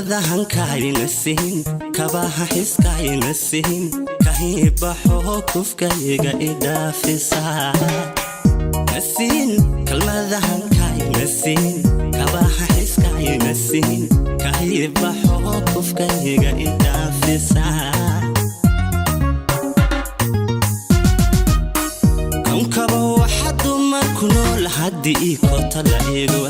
kalmadahan kaaynasin kabaha xiskaaynasin kahibaxo kufkayga idhaafisa nasin kalmadahan kaaynasin kabaha xiskaaynasin kahibaxo kufkayga idhaafisa kaba waxadu markunol hadii kotala eego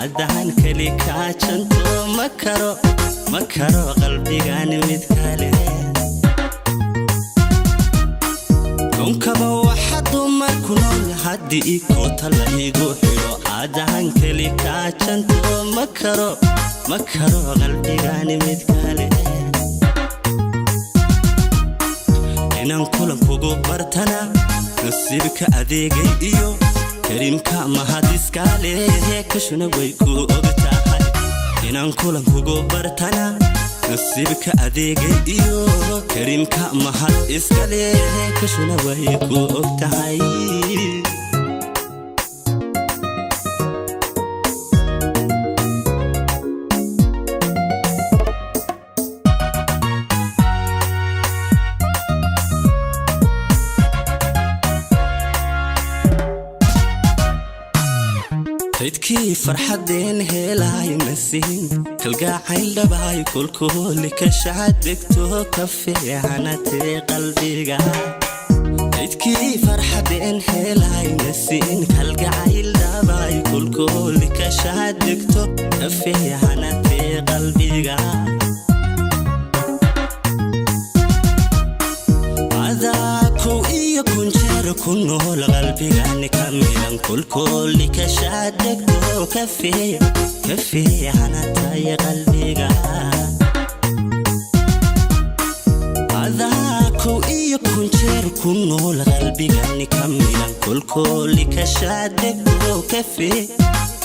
عدهن كلي كاچنتو مكرو قلبيغان مid kale كونكبا waxadu markunol hadii kotala eego عدهن كلي كاچنتو مكرو قلبيغان mid kale inaan kulan kugu bartana nasibka adeegay iyo karimka mahadiskale kashuna way ku ogtahay inaan kulan kugu bartana nasibka adeegay iyo karimka mahadiskale kashuna way ku ogtahay تدكي فرحدين هلاي مسين كالقاعين دباي كل كشعدكتو كفي عنتي قلبي تدكي فرحدين هلاي مسين كالقاعين دباي كل كشعدكتو كفي عنتي قلبي عذاكو إيا كنشار كنو لقلبي عني كاملا كل كشادك دو كفي عنتي قلبي عذاكو إيا كنشار كنو لقلبي عني كاملا كل كشادك دو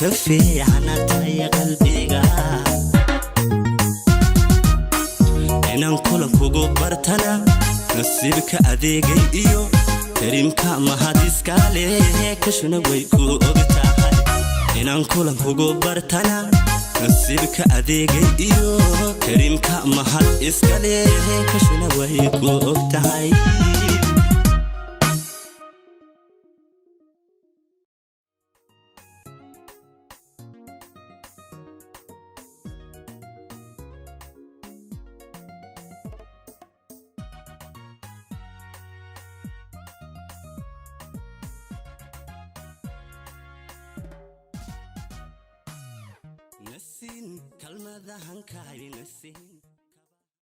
كفي عنتي قلبي inaan kulan kugu bartana nasibka adeegay iyo karimka mahadiskale kashuna way ku ogtahay inaan kulan kugu bartana nasibka adeegay iyo karimka mahadiskale kashuna way ku ogtahay نسين كلمة ذهن كاي نسين